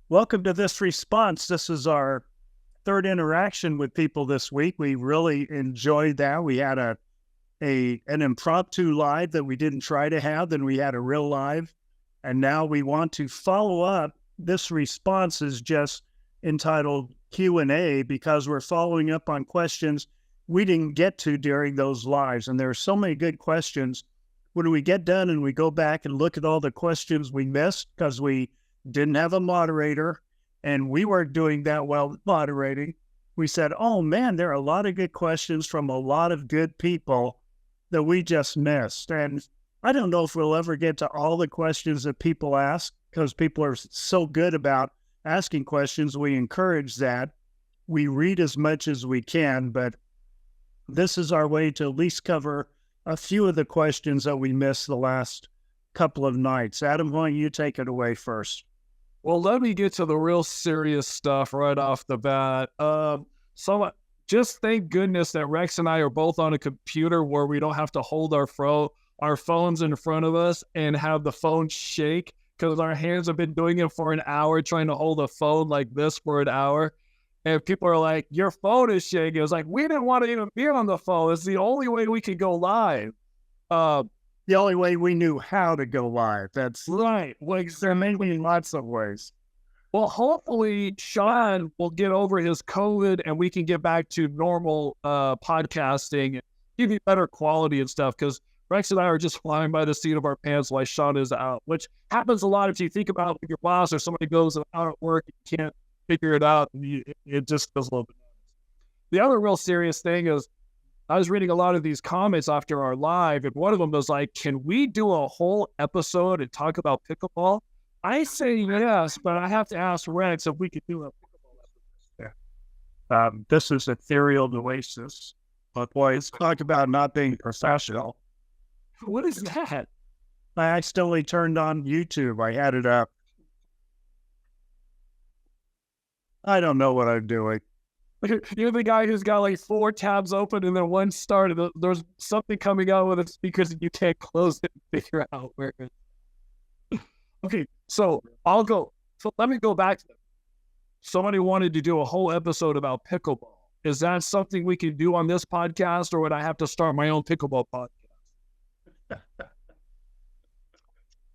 Welcome to this response. This is our third interaction with people this week. We really enjoyed that. We had an impromptu live that we didn't try to have, then we had a real live, and now we want to follow up. This response is just entitled Q&A because we're following up on questions we didn't get to during those lives, and there are so many good questions. When we get done and we go back and look at all the questions we missed because we didn't have a moderator, and we weren't doing that well with moderating. We said, oh man, there are a lot of good questions from a lot of good people that we just missed. And I don't know if we'll ever get to all the questions that people ask because people are so good about asking questions. We encourage that. We read as much as we can, but this is our way to at least cover a few of the questions that we missed the last couple of nights. Adam, why don't you take it away first? Well, let me get to the real serious stuff right off the bat. So just thank goodness that Rex and I are both on a computer where we don't have to hold our phones in front of us and have the phone shake, because our hands have been doing it for an hour, trying to hold a phone like this for an hour. And people are like, your phone is shaking. It was like, we didn't want to even be on the phone. It's the only way we could go live. The only way we knew how to go live. That's right. Like, there may be lots of ways. Well, hopefully Sean will get over his COVID and we can get back to normal podcasting, give you better quality and stuff, because Rex and I are just flying by the seat of our pants while Sean is out, which happens a lot if you think about your boss or somebody goes out at work and you can't figure it out. And it just goes a little bit. The other real serious thing is, I was reading a lot of these comments after our live, and one of them was like, can we do a whole episode and talk about pickleball? I say yes, but I have to ask Rex if we could do a pickleball episode. This is Ethereal Oasis, but boys, talk about not being professional. What is that? I accidentally turned on YouTube. I had it up. I don't know what I'm doing. You're the guy who's got like 4 tabs open and then one started. There's something coming out with the speakers and you can't close it and figure out where it is. Okay, so I'll go. So let me go back to that. Somebody wanted to do a whole episode about pickleball. Is that something we can do on this podcast, or would I have to start my own pickleball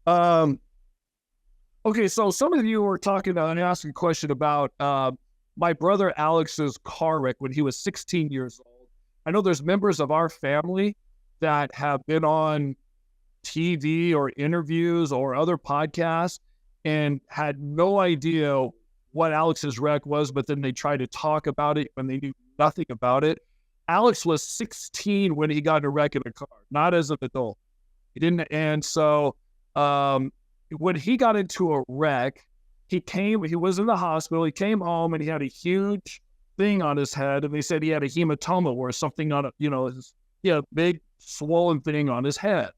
podcast? Okay, so some of you were talking about and asking a question about my brother Alex's car wreck when he was 16 years old. I know there's members of our family that have been on TV or interviews or other podcasts and had no idea what Alex's wreck was, but then they tried to talk about it when they knew nothing about it. Alex was 16 when he got in a wreck in a car, not as an adult. He didn't, and so when he got into a wreck, he was in the hospital, he came home and he had a huge thing on his head, and they said he had a hematoma or something on a big swollen thing on his head.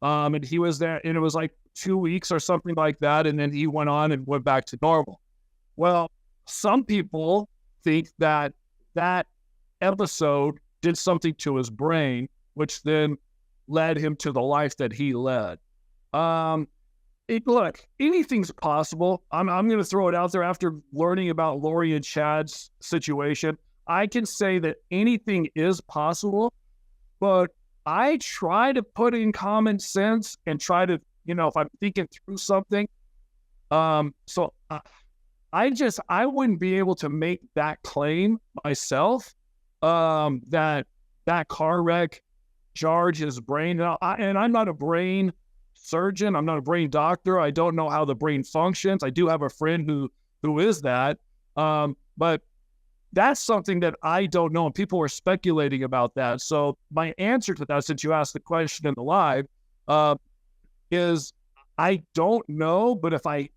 And he was there, and it was like 2 weeks or something like that, and then he went on and went back to normal. Well, some people think that that episode did something to his brain, which then led him to the life that he led. Look, anything's possible. I'm going to throw it out there after learning about Lori and Chad's situation. I can say that anything is possible, but I try to put in common sense and try to, if I'm thinking through something. So I wouldn't be able to make that claim myself, that car wreck jarred his brain. And I'm not a brain surgeon. I'm not a brain doctor. I don't know how the brain functions. I do have a friend who is that. But that's something that I don't know, and people were speculating about that. So my answer to that, since you asked the question in the live, is I don't know, but if I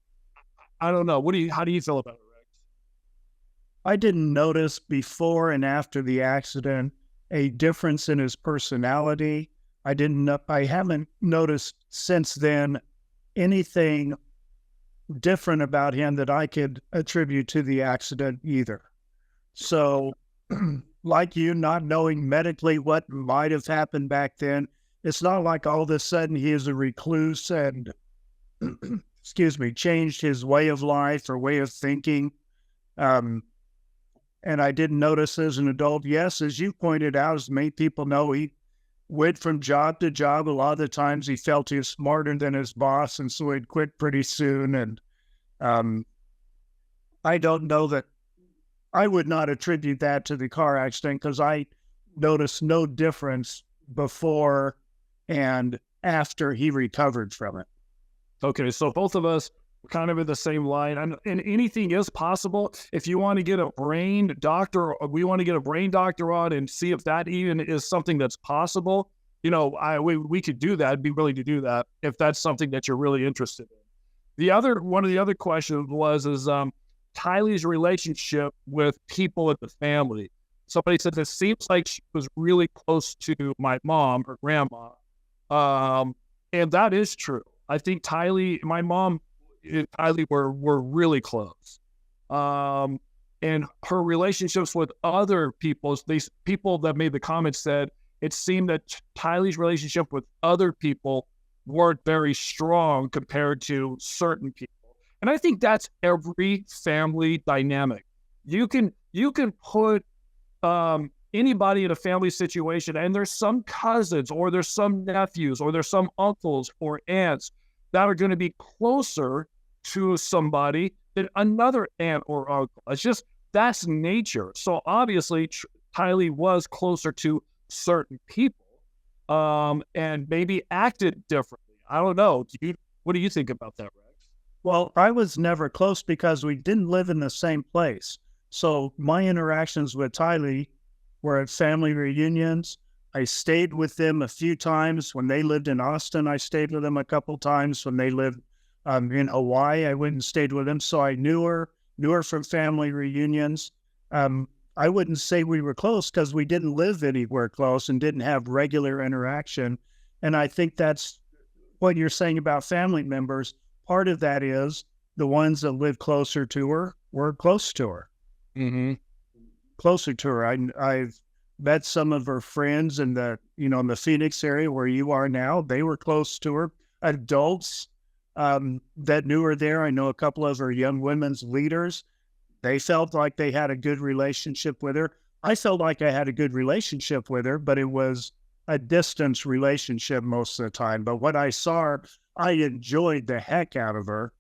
don't know. How do you feel about it, Rex? I didn't notice before and after the accident a difference in his personality. I haven't noticed since then anything different about him that I could attribute to the accident either. So, like you, not knowing medically what might have happened back then, it's not like all of a sudden he is a recluse and changed his way of life or way of thinking. And I didn't notice as an adult. Yes, as you pointed out, as many people know, he went from job to job. A lot of the times he felt he was smarter than his boss, and so he'd quit pretty soon. And I don't know that I would not attribute that to the car accident, because I noticed no difference before and after he recovered from it. Okay, so both of us were kind of in the same line, and anything is possible. If you want to get a brain doctor, we want to get a brain doctor on and see if that even is something that's possible. We could do that. I'd be willing to do that if that's something that you're really interested in. One of the other questions is Tylee's relationship with people in the family. Somebody said it seems like she was really close to my mom, her grandma, and that is true. I think my mom and Tylee were really close. And her relationships with other people, these people that made the comment said it seemed that Tylee's relationship with other people weren't very strong compared to certain people. And I think that's every family dynamic. You can put anybody in a family situation, and there's some cousins or there's some nephews or there's some uncles or aunts that are going to be closer to somebody than another aunt or uncle. It's just, that's nature. So obviously Tylee was closer to certain people and maybe acted differently. I don't know. What do you think about that, Rex? Well, I was never close because we didn't live in the same place. So my interactions with Tylee were at family reunions. I stayed with them a few times. When they lived in Austin, I stayed with them a couple times. When they lived in Hawaii, I went and stayed with them. So I knew her from family reunions. I wouldn't say we were close because we didn't live anywhere close and didn't have regular interaction. And I think that's what you're saying about family members. Part of that is the ones that live closer to her were close to her. Mm-hmm. Closer to her. I've met some of her friends in the Phoenix area where you are now. They were close to her. Adults that knew her there. I know a couple of her young women's leaders. They felt like they had a good relationship with her. I felt like I had a good relationship with her, but it was a distance relationship most of the time. But when I saw her, I enjoyed the heck out of her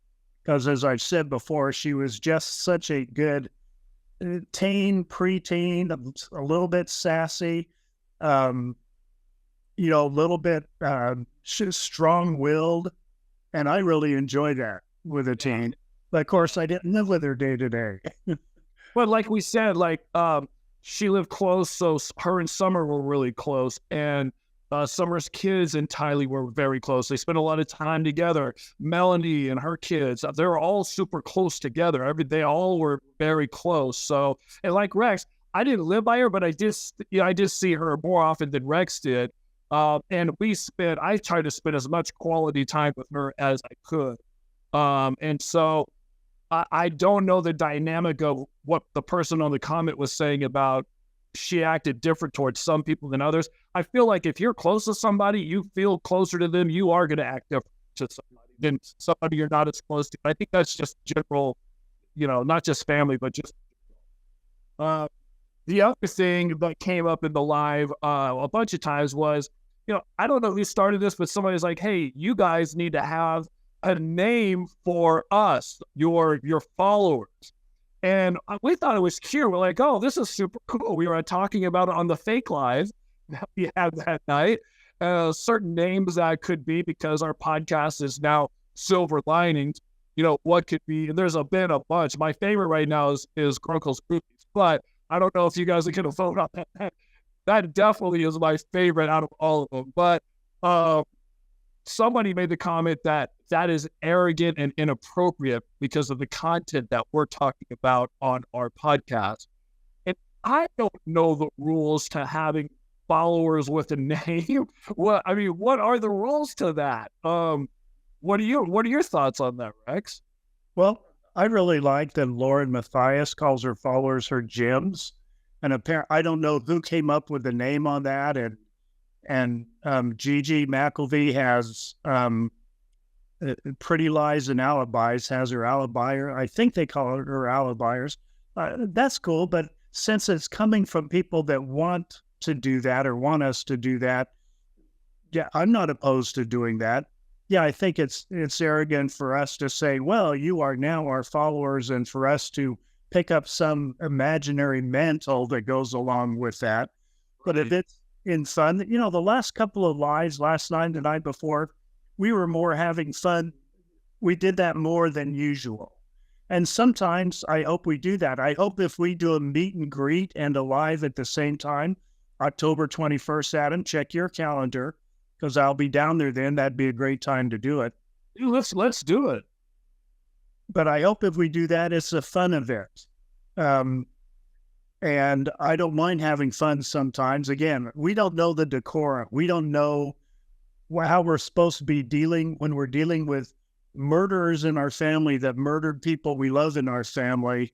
because, as I've said before, she was just such a good preteen, a little bit sassy, a little bit strong-willed, and I really enjoyed that with a teen. But of course, I didn't live with her day to day. But like we said, she lived close, so her and Summer were really close, and Summer's kids and Tylee were very close. They spent a lot of time together. Melanie and her kids, they were all super close together. They all were very close. So, and like Rex, I didn't live by her, but I did see her more often than Rex did. And I tried to spend as much quality time with her as I could. And so I don't know the dynamic of what the person on the comment was saying about she acted different towards some people than others. I feel like if you're close to somebody, you feel closer to them, you are going to act different to somebody than somebody you're not as close to. I think that's just general, not just family, but just the other thing that came up in the live a bunch of times was, I don't know who started this, but somebody's like, hey, you guys need to have a name for us, your followers. And we thought it was cute. We're like, oh, this is super cool. We were talking about it on the fake live that we had that night. Certain names that could be, because our podcast is now Silver Linings, what could be. And there's been a bunch. My favorite right now is Grunkle's Groupies. But I don't know if you guys are going to vote on that. That definitely is my favorite out of all of them. But somebody made the comment that is arrogant and inappropriate because of the content that we're talking about on our podcast. And I don't know the rules to having followers with a name. What are the rules to that? What are your thoughts on that, Rex? Well, I really like that Lauren Matthias calls her followers her gems. And I don't know who came up with the name on that. And Gigi McElvey has Pretty Lies and Alibis has her alibier. I think they call it her alibiers. That's cool, but since it's coming from people that want to do that or want us to do that, yeah, I'm not opposed to doing that. Yeah, I think it's arrogant for us to say, well, you are now our followers, and for us to pick up some imaginary mantle that goes along with that. But if it's in fun, the last couple of lives, last night, the night before, we were more having fun. We did that more than usual. And sometimes I hope we do that. I hope if we do a meet and greet and a live at the same time, October 21st, Adam, check your calendar, because I'll be down there then. That'd be a great time to do it. Let's do it. But I hope if we do that, it's a fun event. And I don't mind having fun sometimes. Again, we don't know the decorum. We don't know how we're supposed to be dealing when we're dealing with murderers in our family that murdered people we love in our family.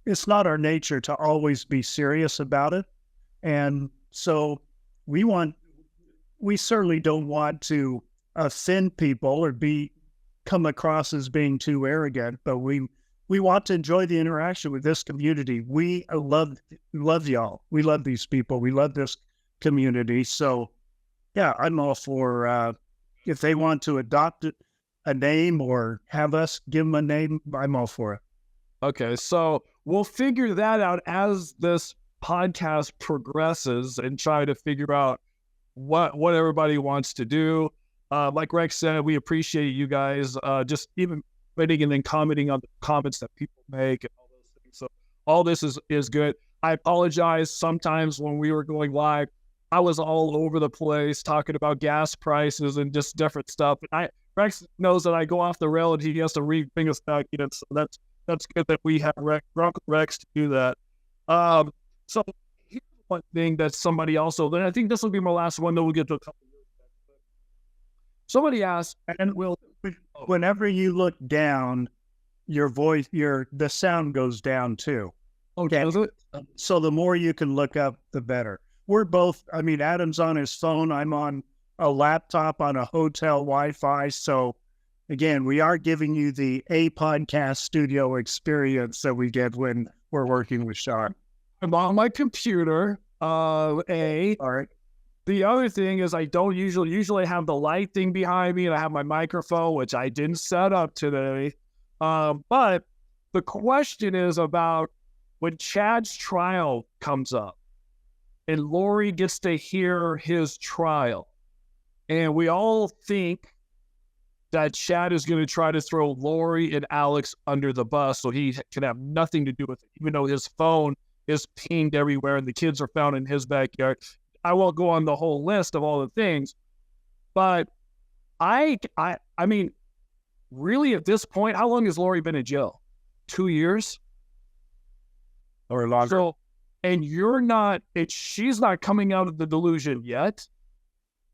It's not our nature to always be serious about it. And so we certainly don't want to offend people or come across as being too arrogant, but we want to enjoy the interaction with this community. We love y'all. We love these people. We love this community. So yeah, I'm all for, if they want to adopt a name or have us give them a name, I'm all for it. Okay, so we'll figure that out as this podcast progresses and try to figure out what everybody wants to do. Like Rex said, we appreciate you guys just even writing and then commenting on the comments that people make and all those things. So all this is good. I apologize. Sometimes when we were going live, I was all over the place talking about gas prices and just different stuff. And Rex knows that I go off the rail and he has to bring us back in. So that's good that we have Uncle Rex to do that. So here's one thing that somebody also, then I think this will be my last one, then we'll get to a couple of years back. Somebody asked, and whenever you look down, your voice, the sound goes down too. Okay. So the more you can look up, the better. We're both, Adam's on his phone. I'm on a laptop on a hotel Wi-Fi. So again, we are giving you the podcast studio experience that we get when we're working with Sean. I'm on my computer. All right. The other thing is I don't usually have the light thing behind me and I have my microphone, which I didn't set up today. But the question is about when Chad's trial comes up and Lori gets to hear his trial. And we all think that Chad is going to try to throw Lori and Alex under the bus so he can have nothing to do with it, even though his phone is pinged everywhere and the kids are found in his backyard. I won't go on the whole list of all the things, but I mean, really at this point, how long has Lori been in jail? 2 years? Or longer. So, and she's not coming out of the delusion yet.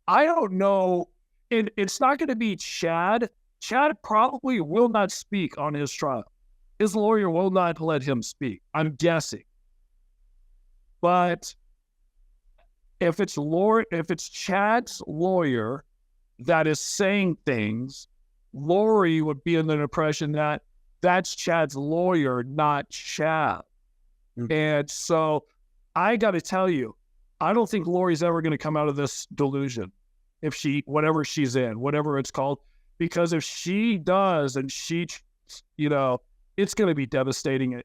I don't know. And it's not going to be Chad. Chad probably will not speak on his trial. His lawyer will not let him speak, I'm guessing. But if it's Chad's lawyer that is saying things, Lori would be in the impression that that's Chad's lawyer, not Chad. Mm-hmm. And so I got to tell you, I don't think Lori's ever going to come out of this delusion whatever she's in, whatever it's called, because if she does and it's going to be devastating.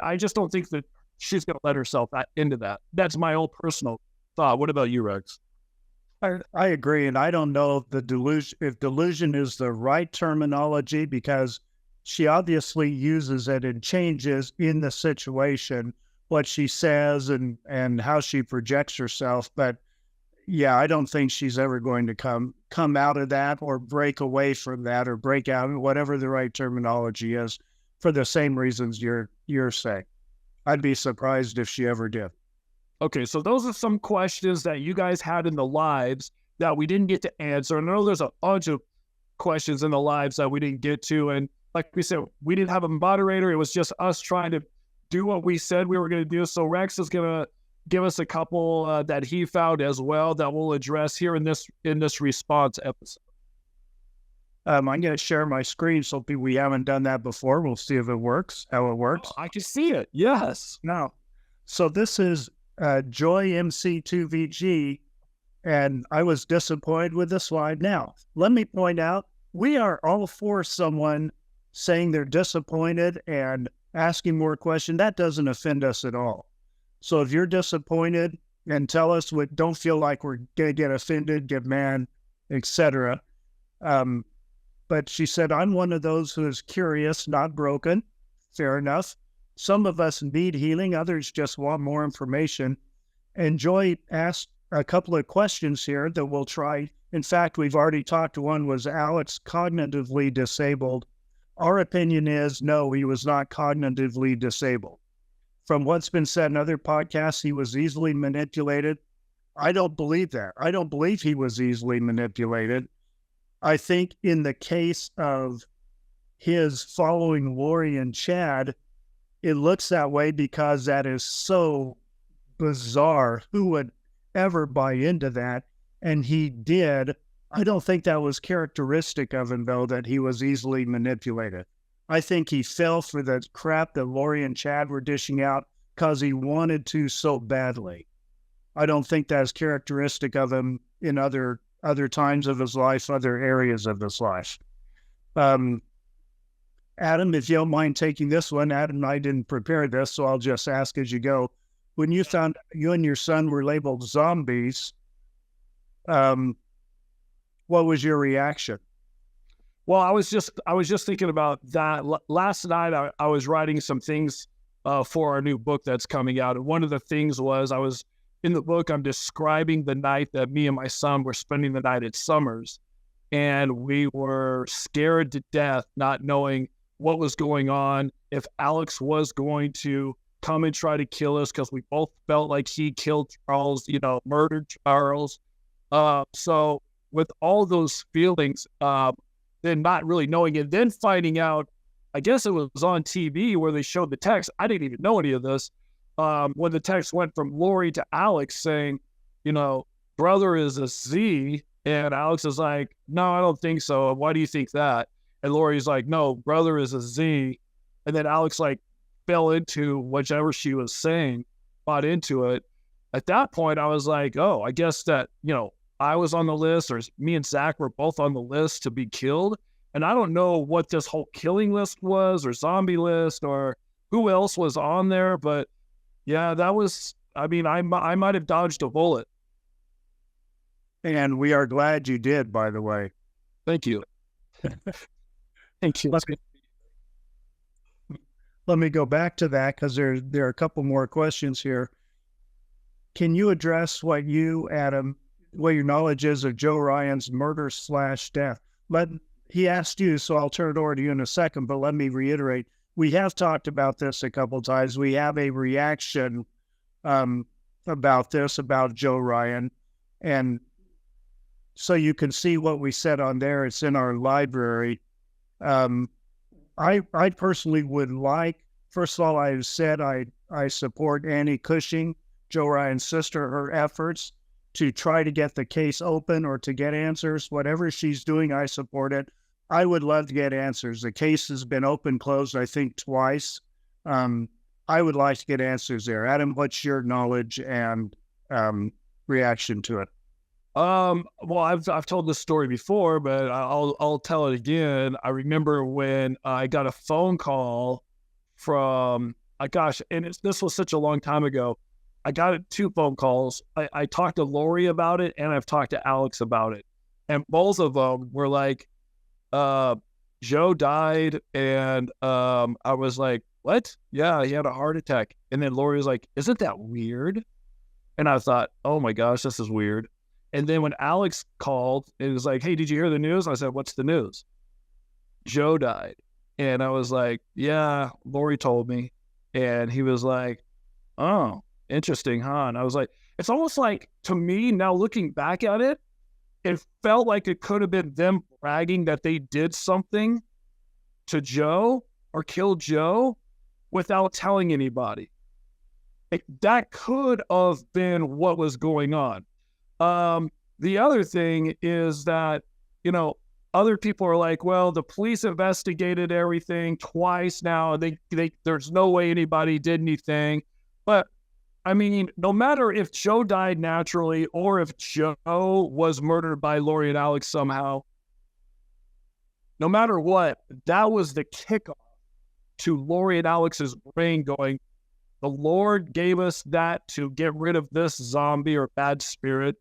I just don't think that she's going to let herself into that. That's my own personal thought. What about you, Rex? I agree. And I don't know if delusion is the right terminology, because she obviously uses it and changes in the situation what she says and how she projects herself. But yeah, I don't think she's ever going to come out of that or break away from that or break out, whatever the right terminology is, for the same reasons you're saying. I'd be surprised if she ever did. Okay, so those are some questions that you guys had in the lives that we didn't get to answer. And I know there's a bunch of questions in the lives that we didn't get to. And like we said, we didn't have a moderator. It was just us trying to do what we said we were going to do. So Rex is going to give us a couple that he found as well that we'll address here in this response episode. I'm going to share my screen so we haven't done that before. We'll see if it works, how it works. Oh, I can see it. Yes. Now, so this is Joy MC2VG, and I was disappointed with the slide. Now, let me point out, we are all for someone saying they're disappointed and asking more questions. That doesn't offend us at all. So if you're disappointed, and tell us what, don't feel like we're going to get offended, get mad, etc. But she said, I'm one of those who is curious, not broken. Fair enough. Some of us need healing. Others just want more information. And Joy asked a couple of questions here that we'll try. In fact, we've already talked to one. Was Alex cognitively disabled? Our opinion is no, he was not cognitively disabled. From what's been said in other podcasts, he was easily manipulated. I don't believe that. I don't believe he was easily manipulated. I think in the case of his following Lori and Chad, it looks that way because that is so bizarre. Who would ever buy into that? And he did. I don't think that was characteristic of him, though, that he was easily manipulated. I think he fell for the crap that Lori and Chad were dishing out because he wanted to so badly. I don't think that's characteristic of him in other times of his life, other areas of his life. Adam, if you don't mind taking this one, Adam and I didn't prepare this, so I'll just ask as you go. When you found you and your son were labeled zombies, what was your reaction? Well, I was just thinking about that. Last night, I was writing some things for our new book that's coming out. And one of the things was in the book, I'm describing the night that me and my son were spending the night at Summers. And we were scared to death, not knowing what was going on, if Alex was going to come and try to kill us, because we both felt like he killed Charles, murdered Charles. So with all those feelings, then not really knowing it, then finding out, I guess it was on TV where they showed the text. I didn't even know any of this. When the text went from Lori to Alex saying, brother is a Z, and Alex is like, no, I don't think so. Why do you think that? And Lori's like, no, brother is a Z. And then Alex fell into whichever she was saying, bought into it. At that point, I was like, oh, I guess that, I was on the list, or me and Zach were both on the list to be killed. And I don't know what this whole killing list was, or zombie list, or who else was on there. But yeah, that was, I might have dodged a bullet. And we are glad you did, by the way. Thank you. Thank you. Let me go back to that because there are a couple more questions here. Can you address what your knowledge is of Joe Ryan's murder/death? He asked you, so I'll turn it over to you in a second, but let me reiterate. We have talked about this a couple of times. We have a reaction about Joe Ryan. And so you can see what we said on there. It's in our library. I personally would like, first of all, I said I support Annie Cushing, Joe Ryan's sister, her efforts to try to get the case open or to get answers. Whatever she's doing, I support it. I would love to get answers. The case has been closed, I think, twice. I would like to get answers there. Adam, what's your knowledge and reaction to it? Well, I've told this story before, but I'll tell it again. I remember when I got a phone call from, this was such a long time ago. I got 2 phone calls. I talked to Lori about it, and I've talked to Alex about it. And both of them were like, Joe died, and I was like, what? Yeah, he had a heart attack. And then Lori was like, isn't that weird? And I thought, oh my gosh, this is weird. And then when Alex called, it was like, hey, did you hear the news? I said, what's the news? Joe died. And I was like, yeah, Lori told me. And he was like, oh, interesting, huh? And I was like, it's almost like, to me, now looking back at it, it felt like it could have been them bragging that they did something to Joe or killed Joe without telling anybody. That could have been what was going on. The other thing is that, Other people are like, well, the police investigated everything twice now. There's no way anybody did anything. But I mean, no matter if Joe died naturally or if Joe was murdered by Lori and Alex somehow, no matter what, that was the kickoff to Lori and Alex's brain going, the Lord gave us that to get rid of this zombie or bad spirit.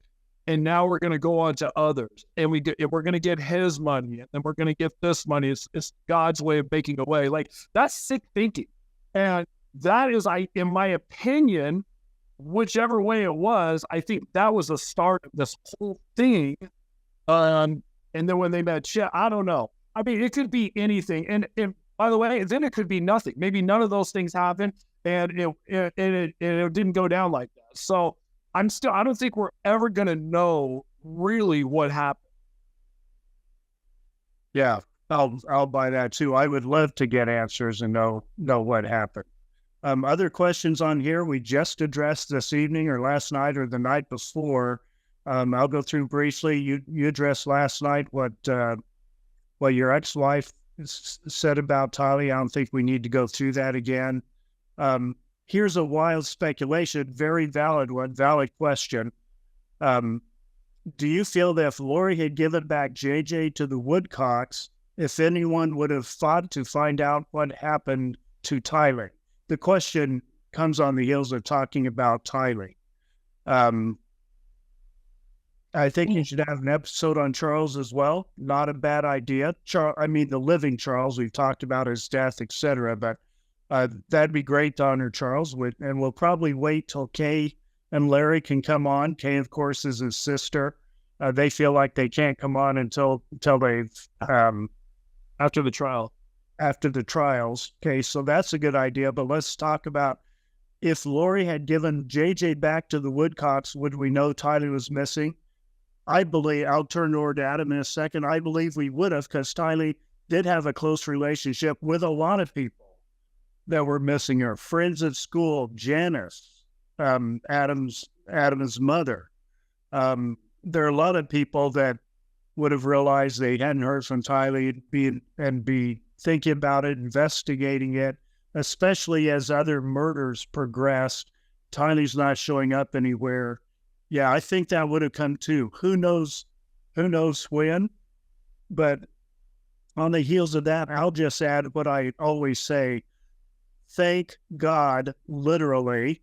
And now we're going to go on to others. And we're going to get his money. And then we're going to get this money. It's God's way of making a way. Like, that's sick thinking. And that is, in my opinion, whichever way it was, I think that was the start of this whole thing. And then when they met Chet, I don't know. I mean, it could be anything. And by the way, then it could be nothing. Maybe none of those things happened, and it didn't go down like that. So I don't think we're ever going to know really what happened. Yeah, I'll buy that too. I would love to get answers and know what happened. Other questions on here we just addressed this evening or last night or the night before. I'll go through briefly. You addressed last night what your ex-wife said about Tylee. I don't think we need to go through that again. Here's a wild speculation, very valid one, valid question. Do you feel that if Lori had given back JJ to the Woodcocks, if anyone would have fought to find out what happened to Tylee? The question comes on the heels of talking about Tylee. I think you should have an episode on Charles as well. Not a bad idea. The living Charles, we've talked about his death, etc. But that'd be great to honor Charles. And we'll probably wait till Kay and Larry can come on. Kay, of course, is his sister. They feel like they can't come on until they've after the trial. After the trials. Okay, so that's a good idea. But let's talk about if Lori had given JJ back to the Woodcocks, would we know Tylee was missing? I believe, I'll turn over to Adam in a second. I believe we would have, because Tylee did have a close relationship with a lot of people that were missing her. Friends at school, Janice, Adam's mother. There are a lot of people that would have realized they hadn't heard from Tylee and be thinking about it, investigating it, especially as other murders progressed. Tylee's not showing up anywhere. Yeah, I think that would have come too. Who knows when? But on the heels of that, I'll just add what I always say. Thank God, literally,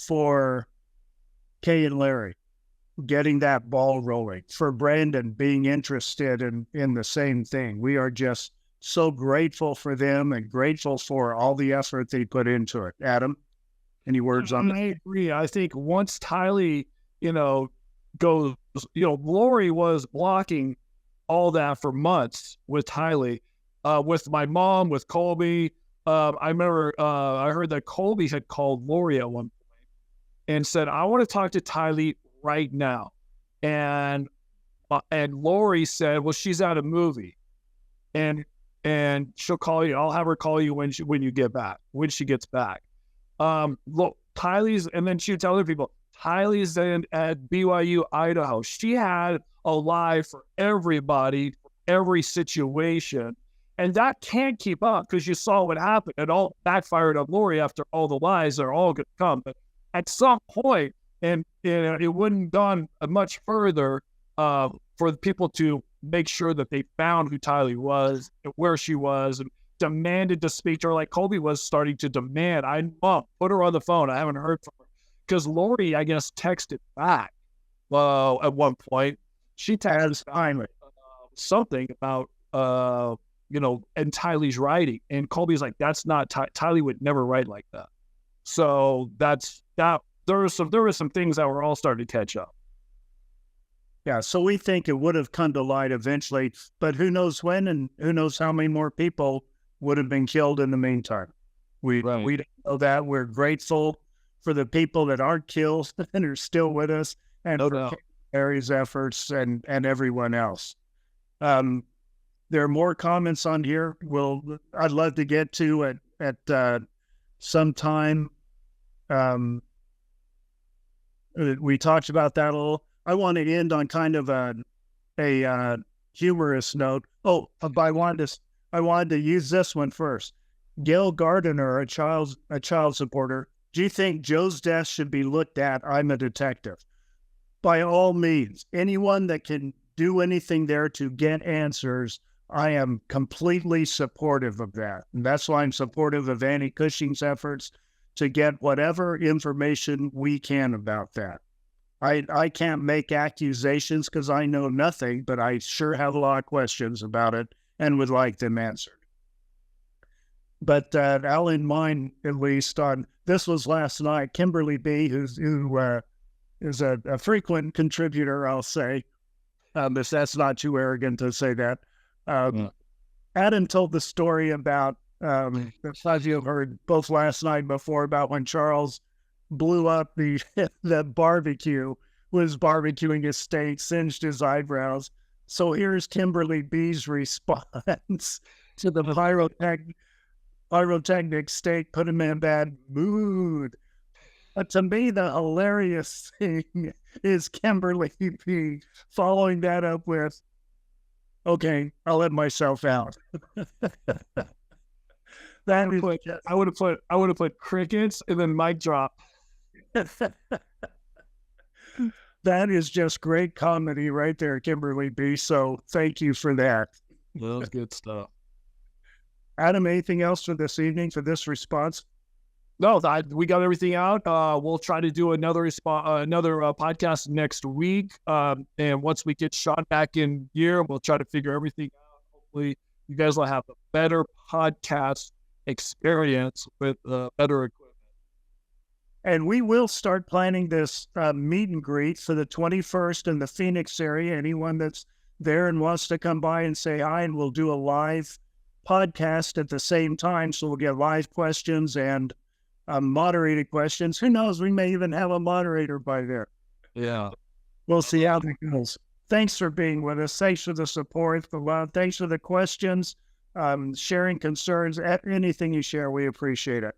for Kay and Larry getting that ball rolling, for Brandon being interested in the same thing. We are just so grateful for them and grateful for all the effort they put into it. Adam, any words on that? I agree. I think once Tylee, goes, Lori was blocking all that for months with Tylee, with my mom, with Colby. I remember I heard that Colby had called Lori at one point and said, I want to talk to Tylee right now. And Lori said, well, she's at a movie and she'll call you. I'll have her call you when she gets back. Look, Tylee's, and then she would tell other people, Tylee's at BYU, Idaho. She had a lie for everybody, for every situation. And that can't keep up because you saw what happened. It all backfired on Lori after all the lies are all going to come. But at some point, and it wouldn't have gone much further for the people to make sure that they found who Tylee was, and where she was, and demanded to speak to her like Colby was starting to demand. Mom, put her on the phone. I haven't heard from her. Because Lori, I guess, texted back at one point. She texted finally something about, and Tylee's writing. And Colby's like, that's not, Tylee would never write like that. So that's that. There were some things that were all starting to catch up. Yeah, so we think it would have come to light eventually, but who knows when and who knows how many more people would have been killed in the meantime. We don't know that. We're grateful for the people that aren't killed and are still with us, and for Harry's efforts and everyone else. There are more comments on here. I'd love to get to at some time. We talked about that a little. I want to end on kind of a humorous note. Oh, but I wanted to use this one first. Gail Gardiner, a child supporter. Do you think Joe's death should be looked at? I'm a detective. By all means, anyone that can do anything there to get answers, I am completely supportive of that. And that's why I'm supportive of Annie Cushing's efforts to get whatever information we can about that. I can't make accusations because I know nothing, but I sure have a lot of questions about it and would like them answered. But I'll in mind, at least, on this was last night, Kimberly B., who is a frequent contributor, I'll say, if that's not too arrogant to say that. Adam told the story about, as you have heard both last night before, about when Charles blew up the barbecue, was barbecuing his steak, singed his eyebrows. So here's Kimberly B's response to the pyrotechnic steak, put him in a bad mood. But to me, the hilarious thing is Kimberly B following that up with, okay, I'll let myself out. I would have put crickets and then mic drop. That is just great comedy right there, Kimberly B. So thank you for that. That was good stuff. Adam, anything else for this evening for this response? No, we got everything out. We'll try to do another podcast next week. And once we get Sean back in gear, we'll try to figure everything out. Hopefully, you guys will have a better podcast experience with better equipment. And we will start planning this meet and greet for the 21st in the Phoenix area. Anyone that's there and wants to come by and say hi, and we'll do a live podcast at the same time. So we'll get live questions and moderated questions. Who knows? We may even have a moderator by there. Yeah. We'll see how that goes. Thanks for being with us. Thanks for the support, the love. Thanks for the questions, sharing concerns. Anything you share, we appreciate it.